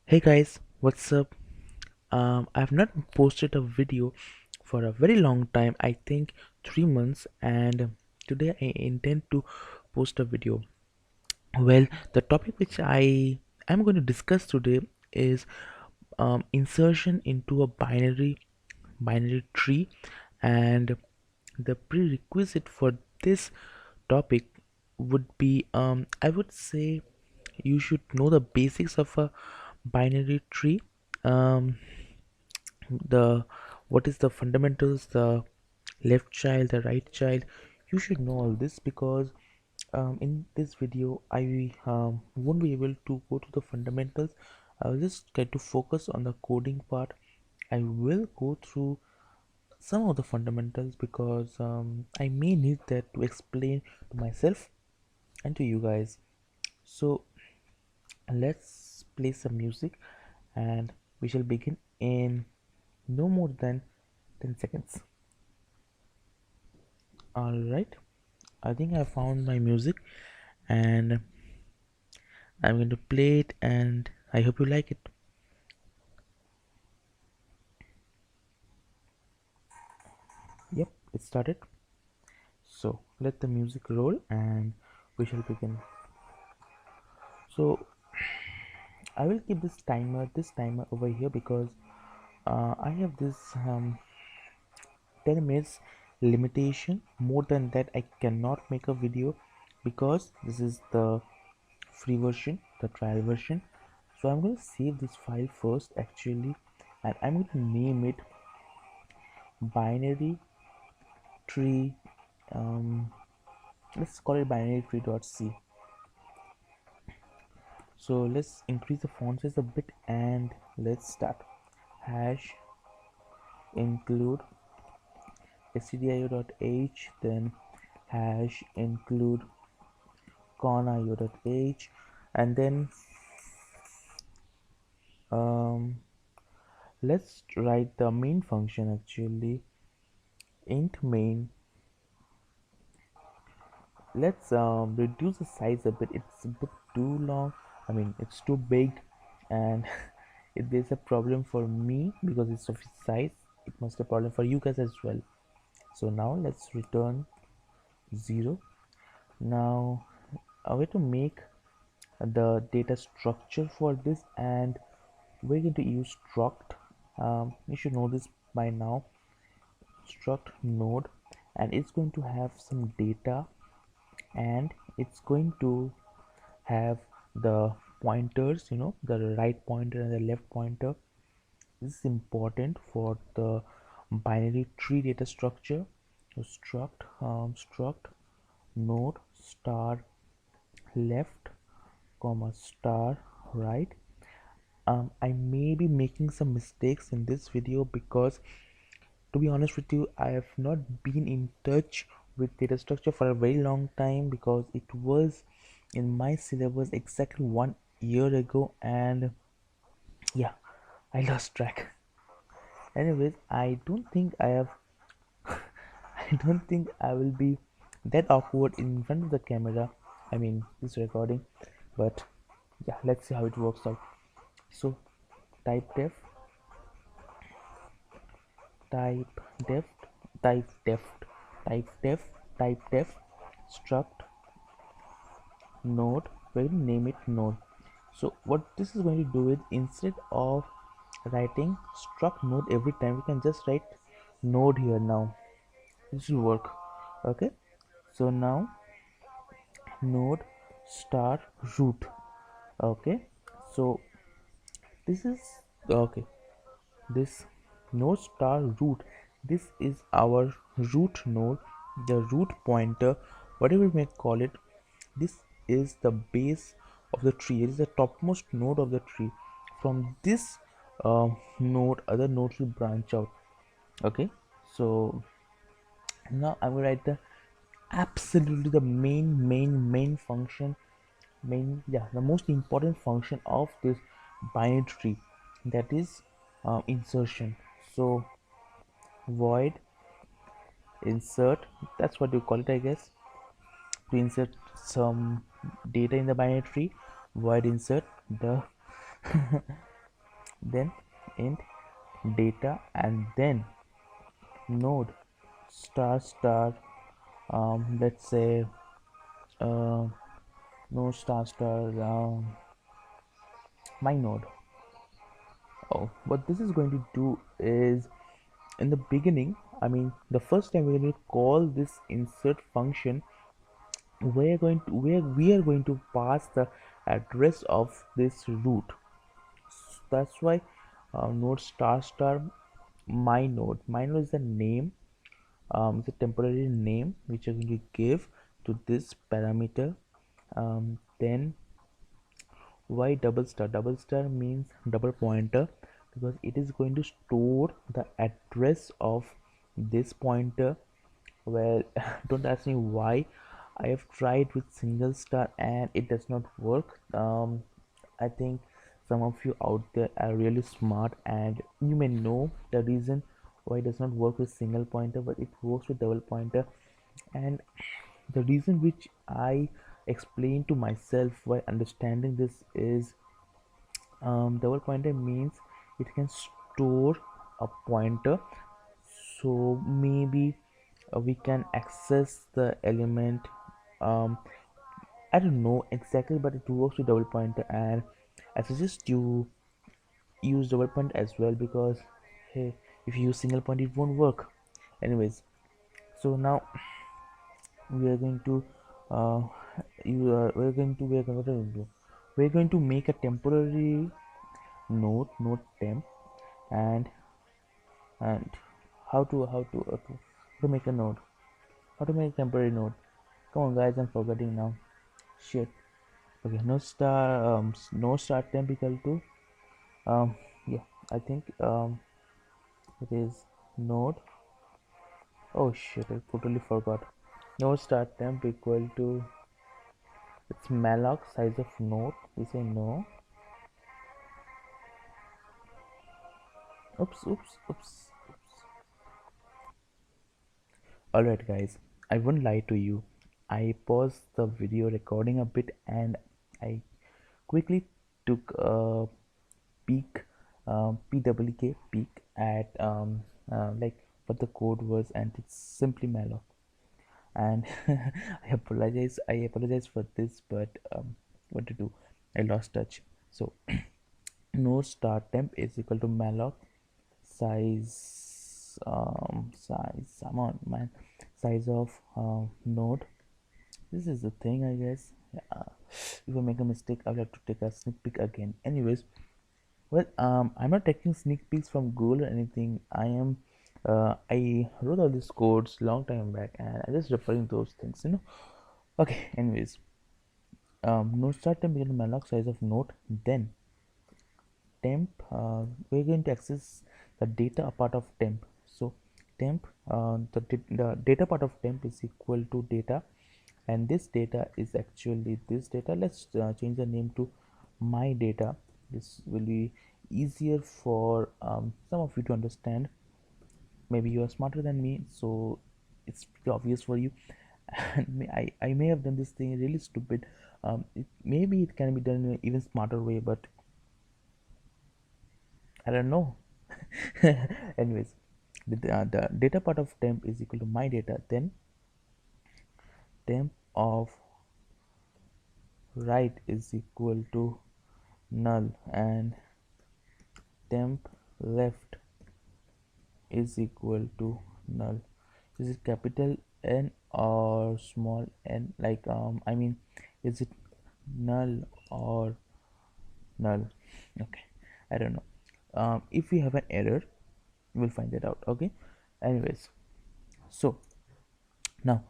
Hey guys, what's up? I've not posted a video for a very long time, I think 3 months, and today I intend to post a video. Well, the topic which I am going to discuss today is insertion into a binary tree, and the prerequisite for this topic would be I would say you should know the basics of a binary tree. um the what is the fundamentals, the left child, the right child. You should know all this because in this video I won't be able to go to the fundamentals. I'll just try to focus on the coding part. I will go through some of the fundamentals because I may need that to explain to myself and to you guys. So let's play some music and we shall begin in no more than 10 seconds. All right, I think I found my music and I'm going to play it and I hope you like it. Yep, it started. So let the music roll and we shall begin. So I will keep this timer over here because I have this 10 minutes limitation. More than that I cannot make a video because this is the free version, the trial version. So I'm going to save this file first actually, and I'm going to name it binary tree. um, let's call it binary tree.c. So let's increase the font size a bit and let's start. Hash include stdio.h, then hash include con.io.h, and then um, let's write the main function actually. Int main. Let's reduce the size a bit. It's a bit too long. I mean, it's too big, and if there's a problem for me because it's of its size, it must be a problem for you guys as well. So now let's return 0. Now a way to make the data structure for this, and we're going to use struct. You should know this by now. Struct node, and it's going to have some data, and it's going to have the pointers, the right pointer and the left pointer. This is important for the binary tree data structure. So struct node star left comma star right. I may be making some mistakes in this video because, to be honest with you, I have not been in touch with data structure for a very long time because it was in my syllabus exactly 1 year ago, and yeah, I lost track. Anyways, I don't think I have I don't think I will be that awkward in front of the camera. I mean, this recording, but yeah, let's see how it works out. So type def, type def, type def, type def, type def, struct node. We're going to name it node. So what this is going to do is, instead of writing struct node every time, we can just write node here. Now this will work. Okay, so now node star root. Okay, so this is okay, this node star root, this is our root node, the root pointer, whatever we may call it. This is the base of the tree. It is the topmost node of the tree. From this node, other nodes will branch out. Okay, so now I will write the absolutely the main function, the most important function of this binary tree, that is insertion. So void insert, that's what you call it, I guess, to insert some data in the binary tree. Void insert the then int data, and then node star star, let's say uh, node star star, my node. Oh, what this is going to do is, in the beginning, I mean the first time we're going to call this insert function, we are going to pass the address of this root. That's why node star star my node is the name, it's a temporary name which you're going to give to this parameter. Then why double star means double pointer, because it is going to store the address of this pointer. Well, don't ask me why. I have tried with single star and it does not work. I think some of you out there are really smart and you may know the reason why it does not work with single pointer but it works with double pointer. And the reason which I explained to myself while understanding this is, double pointer means it can store a pointer, so maybe we can access the element. um, I don't know exactly, but it works with double pointer, and I suggest you use double point as well, because hey, if you use single point it won't work. Anyways, so now we are going to uh, what are we going to do? We're going to make a temporary node temp, and and how to make a node, how to make a temporary node. Come on guys, I'm forgetting now. Shit. Okay, no start temp equal to, yeah, I think it is node. Oh shit, I totally forgot. No start temp equal to, it's malloc size of node. We say no. Oops. Alright guys, I won't lie to you. I paused the video recording a bit and I quickly took a peek, pwk peek at like what the code was, and it's simply malloc. And I apologize for this, but what to do, I lost touch. So node start temp is equal to malloc size, come on man, size of node. This is the thing, I guess. Yeah. If I make a mistake I'll have to take a sneak peek again. Anyways, well, I'm not taking sneak peeks from Google or anything. I wrote all these codes long time back and I just referring those things. Okay, anyways, node start temp equal to malloc size of node, then temp, we're going to access the data part of temp. So temp, the data part of temp is equal to data, and this data is actually this data. Let's change the name to my data. This will be easier for some of you to understand. Maybe you are smarter than me, so it's pretty obvious for you. And I may have done this thing really stupid. Maybe it can be done in an even smarter way, but I don't know. Anyways, the data part of temp is equal to my data, then temp of right is equal to null, and temp left is equal to null. Is it capital N or small n? Like, I mean, is it null or null? Okay, I don't know. If we have an error, we'll find that out. Okay. Anyways, so now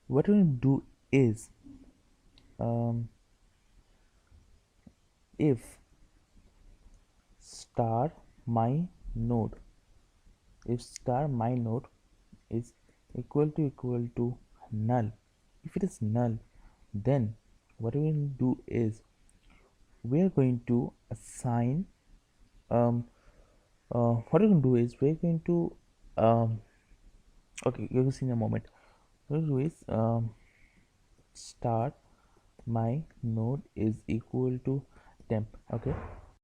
what we're going to do is, um, if star my node if star my node is equal to null, if it is null, then what we're going to do is we're going to assign, what we're going to do is we're going to okay, you're going to see in a moment. What we'll do is, start my node is equal to temp. Okay,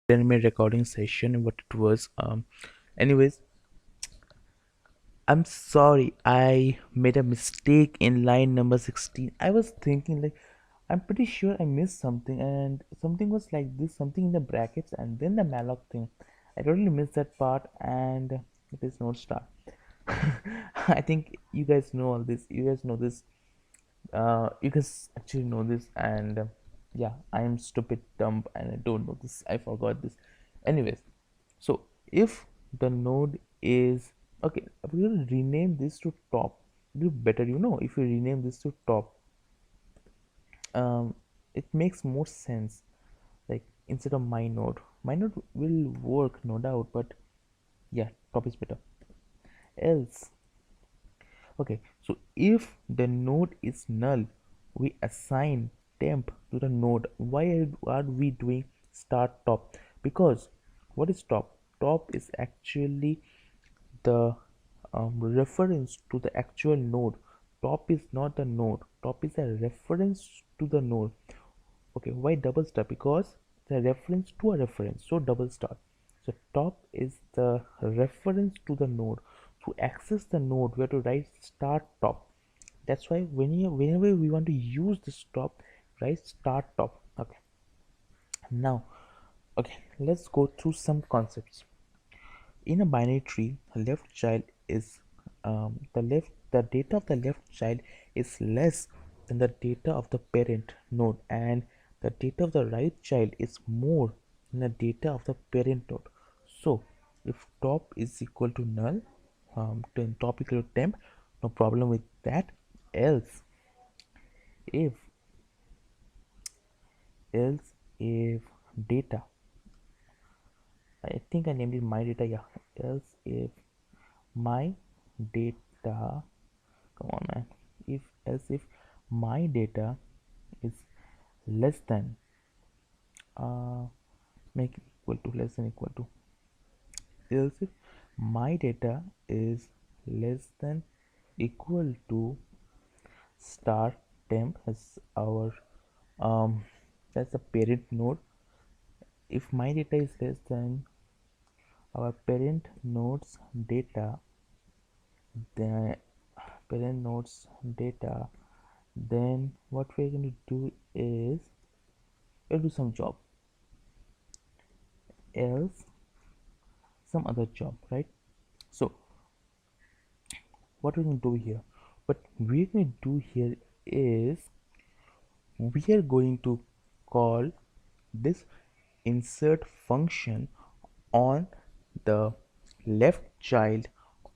anime recording session what it was. Anyways, I'm sorry, I made a mistake in line number 16. I was thinking like I'm pretty sure I missed something, and something was like this, something in the brackets and then the malloc thing. I totally missed that part, and it is not star. I think you guys know all this. You guys know this. You guys actually know this, and yeah, I am stupid, dumb, and I don't know this. I forgot this. Anyways, so if the node is okay, we will rename this to top. Do better, if you rename this to top, it makes more sense. Like instead of my node will work, no doubt, but yeah, top is better. Else, okay, so if the node is null, we assign temp to the node. Why are we doing start top? Because what is top? Top is actually the reference to the actual node. Top is not the node. Top is a reference to the node. Okay, why double star? Because the reference to a reference, so double star. So top is the reference to the node. To access the node we have to write start top. That's why whenever we want to use this top, write start top. Okay, now, okay, let's go through some concepts. In a binary tree, left child is the data of the left child is less than the data of the parent node, and the data of the right child is more than the data of the parent node. So if top is equal to null, then top equal to temp, no problem with that. Else, if if data, I think I named it my data, yeah. Else if my data, come on man, if else if my data is less than, make it equal to, less than equal to, else if my data is less than equal to star temp as our um that's the parent node. If my data is less than our parent node's data, the parent node's data, then what we're going to do is we'll do some job, else some other job, right? So what we're going to do here, what we're going to do here is we are going to call this insert function on the left child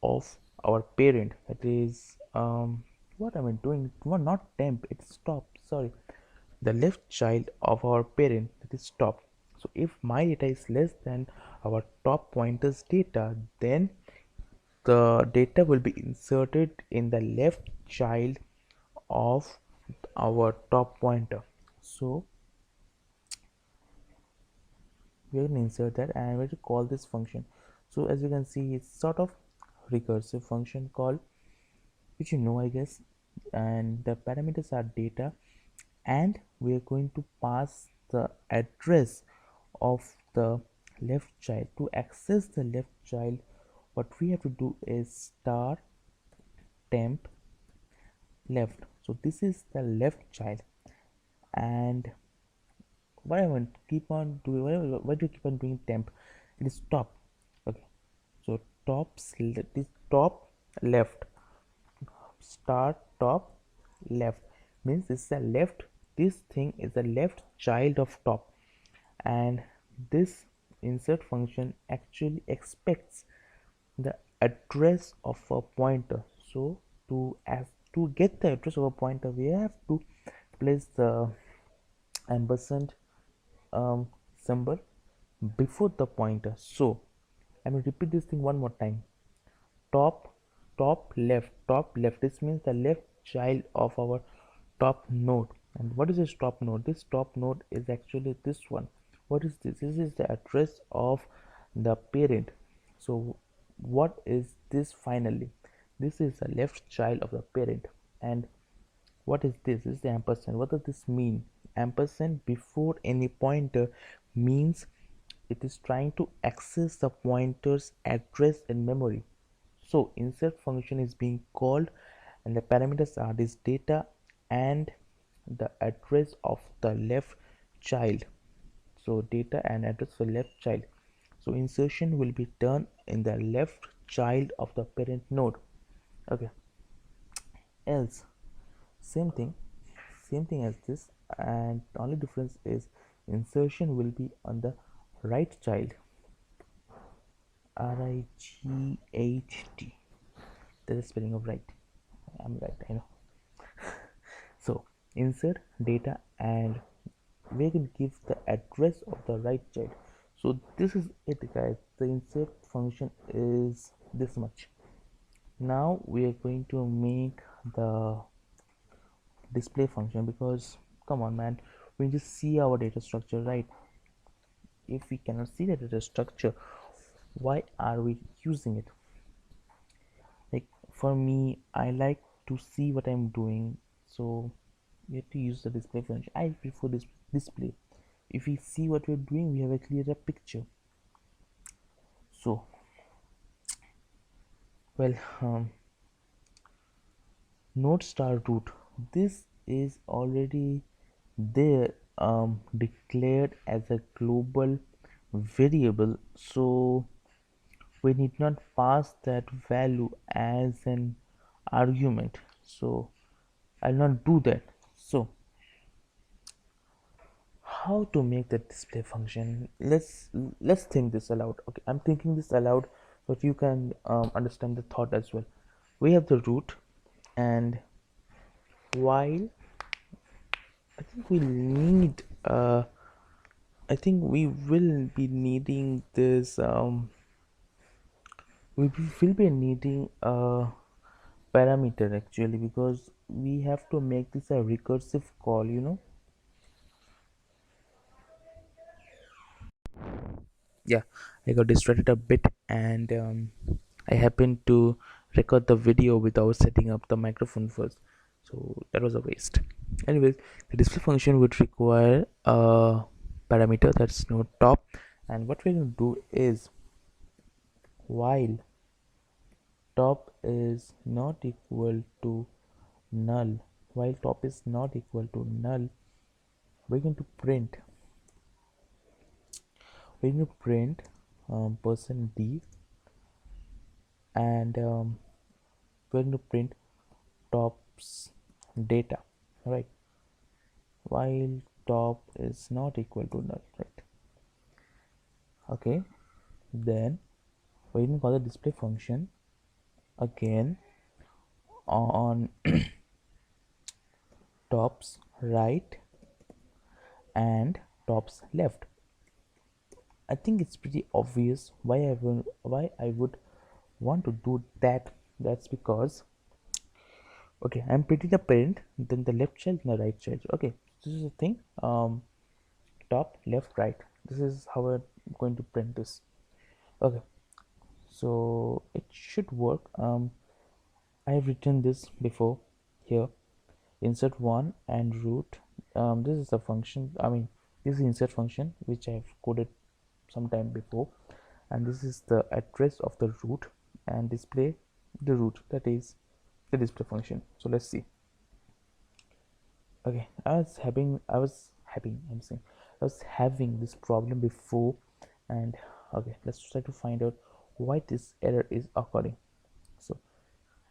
of our parent, that is what am I doing, well, not temp, it's stop, sorry, the left child of our parent, that is top. So if my data is less than our top pointer's data, then the data will be inserted in the left child of our top pointer. So we are going to insert that, and I'm going to call this function. So as you can see, it's sort of recursive function call, which I guess, and the parameters are data, and we are going to pass the address of the left child. To access the left child, what we have to do is star temp left. So this is the left child, and what I want to keep on doing, why do you keep on doing temp, it is top. Okay, so this top left, start top left means this is the left, this thing is the left child of top, and this insert function actually expects the address of a pointer. So to get the address of a pointer, we have to place the ampersand symbol before the pointer. So I'm going to repeat this thing one more time. top top left, this means the left child of our top node. And what is this top node? This top node is actually this one. What is this? This is the address of the parent. So what is this finally? This is the left child of the parent. And what is this? This is the ampersand. What does this mean? Ampersand before any pointer means it is trying to access the pointer's address in memory. So insert function is being called, and the parameters are this data and the address of the left child. So data and address for left child. So insertion will be done in the left child of the parent node. Okay. Else, same thing, same thing as this, and the only difference is insertion will be on the right child. Right. That's the spelling of right. I'm right, I know. So insert data and we can give the address of the right child. So this is it, guys. The insert function is this much. Now we are going to make the display function, because come on man, we just see our data structure, right? If we cannot see the data structure, why are we using it? Like for me, I like to see what I'm doing, so we have to use the display function. I prefer this display. If we see what we're doing, we have a clearer picture. So well, node star root, this is already there, declared as a global variable, so we need not pass that value as an argument. So I'll not do that. So how to make the display function? Let's think this aloud. Okay, I'm thinking this aloud so that you can understand the thought as well. We have the root, and while I think we need I think we will be needing this we will be needing a parameter actually, because we have to make this a recursive call, yeah. I got distracted a bit, and I happened to record the video without setting up the microphone first, so that was a waste. Anyways, the display function would require a parameter that's no top, and what we're going to do is while top is not equal to null, while top is not equal to null, we're going to print we're going to print person d, and we're going to print top's data, right? While top is not equal to null, right? Okay, then we're going to call the display function again on top's right and top's left. I think it's pretty obvious why I would want to do that. That's because, okay, I'm printing the parent, then the left child and the right child. Okay, this is the thing. Top, left, right. This is how I'm going to print this. Okay, so it should work. I have written this before here. Insert one and root. This is the function. I mean, this is the insert function which I have coded some time before, and this is the address of the root, and display the root, that is the display function. So let's see. Okay, I was having this problem before, and okay, let's try to find out why this error is occurring. So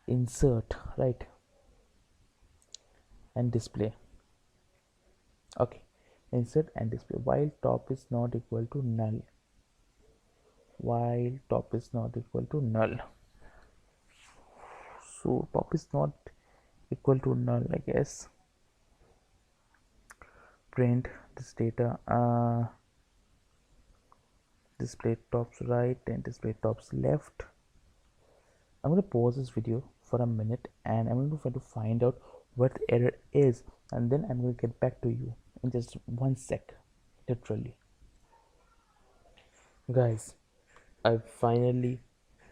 insert, right, and display. Okay, insert and display while top is not equal to null, while top is not equal to null. So top is not equal to null, I guess. Print this data, display tops right and display tops left. I'm going to pause this video for a minute, and I'm going to try to find out what the error is, and then I'm going to get back to you in just 1 sec, literally. Guys, I finally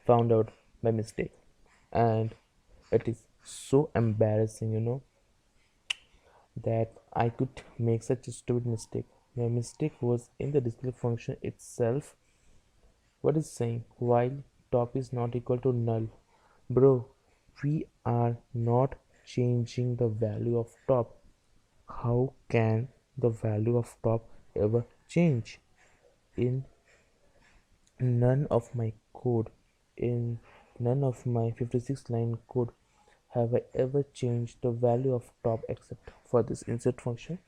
found out my mistake, and it is so embarrassing, that I could make such a stupid mistake. My mistake was in the display function itself. What is saying while top is not equal to null? Bro, we are not changing the value of top. How can the value of top ever change? In none of my code, in none of my 56 line code have I ever changed the value of top except for this insert function.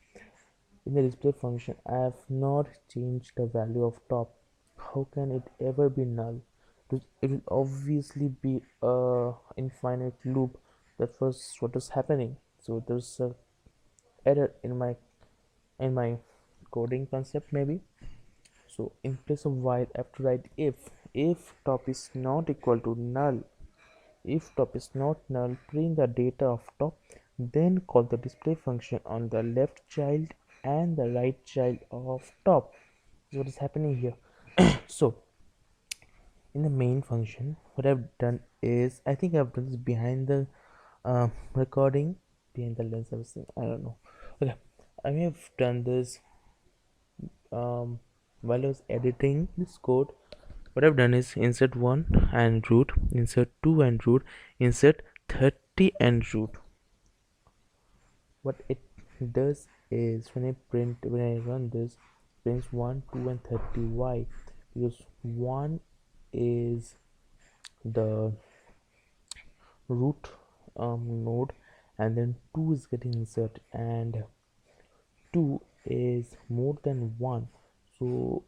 In the display function, I have not changed the value of top. How can it ever be null? It will obviously be a infinite loop. That was what was happening. So there's a error in my coding concept maybe. So in place of while, I have to write if top is not equal to null. If top is not null, print the data of top, then call the display function on the left child and the right child of top. Is what is happening here. So in the main function, what I've done is, I think I've done this behind the recording, behind the lens. I don't know. Okay, I may have done this while I was editing this code. What I've done is insert 1 and root, insert 2 and root, insert 30 and root. What it does is, when I run this, prints 1, 2 and 30. Why? Because 1 is the root node, and then 2 is getting inserted, and 2 is more than 1, so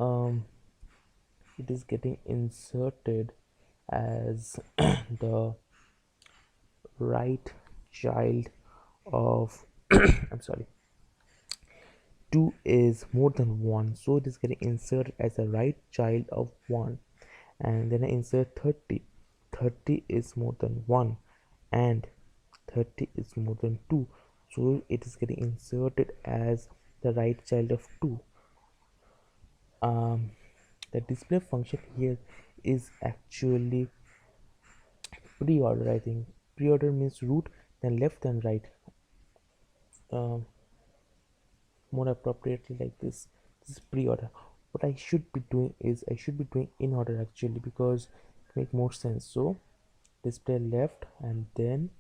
um it is getting inserted as the right child of I'm sorry, 2 is more than 1, so it is getting inserted as a right child of 1. And then I insert 30. 30 is more than 1 and 30 is more than 2, so it is getting inserted as the right child of 2. um the display function here is actually pre-order. I think pre-order means root, then left, then right, um, more appropriately like this. This is pre-order. What I should be doing is, I should be doing in order actually, because it make more sense. So display left and then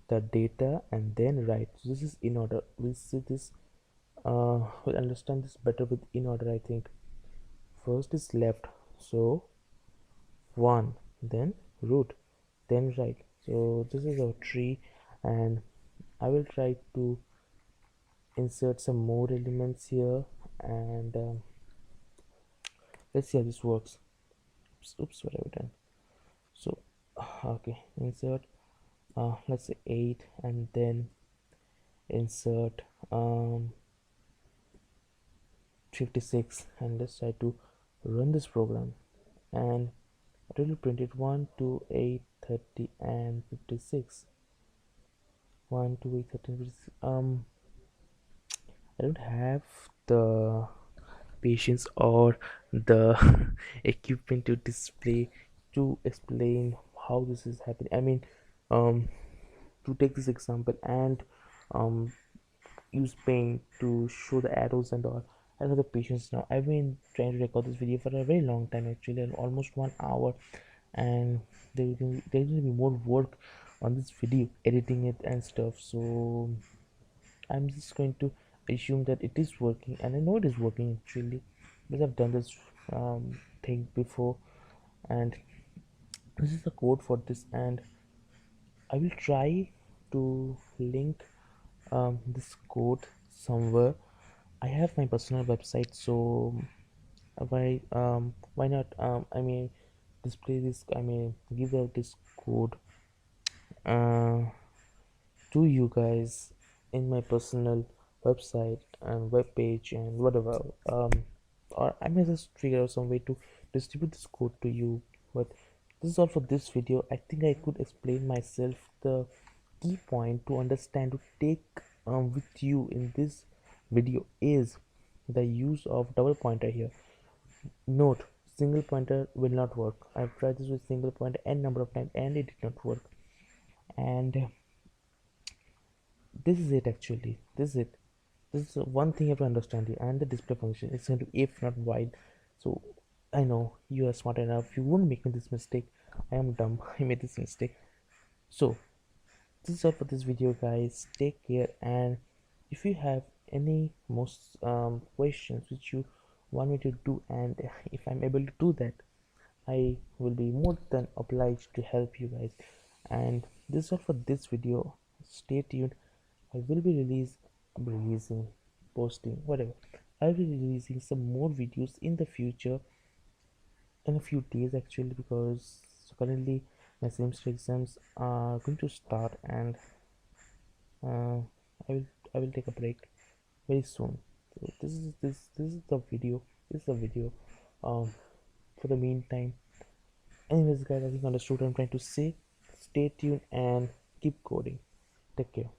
the data and then right. So this is in order. We'll see this, we'll understand this better with in order. I think first is left, so 1, then root, then right. So this is our tree, and I will try to insert some more elements here, and let's see how this works. Oops, what have I done? So okay, insert let's say 8, and then insert 56, and let's try to run this program, and it will print it 1, 2, 8, 30 and 56. 1, 2, 8, 30 and 56. I don't have the patience or the equipment to display, to explain how this is happening. I mean, to take this example and um use paint to show the arrows and all. I don't have the patience now. I've been trying to record this video for a very long time actually, and almost 1 hour, and there's going to be more work on this video, editing it and stuff. So I'm just going to assume that it is working, and I know it is working actually, because I've done this thing before, and this is the code for this, and I will try to link this code somewhere. I have my personal website, so why not, I may display this, I may give out this code uh, to you guys in my personal website and web page and whatever, or I may just figure out some way to distribute this code to you. But this is all for this video. I think I could explain myself. The key point to understand, to take with you in this video, is the use of double pointer here. Note, single pointer will not work. I've tried this with single pointer n number of times and it did not work. And this is it actually. This is it. This is one thing you have to understand here, and the display function is going to be if not while. So I know you are smart enough, you won't make this mistake. I am dumb. I made this mistake. So this is all for this video, guys. Take care, and if you have any most questions which you want me to do, and if I'm able to do that, I will be more than obliged to help you guys. And this is all for this video. Stay tuned. I will be releasing, posting, whatever. I will be releasing some more videos in the future, in a few days actually, because currently my semester exams are going to start, and uh, I will I will take a break very soon. So this is the video. This is the video. Um, for the meantime. Anyways, guys, I think you understood what I'm trying to say. Stay tuned and keep coding. Take care.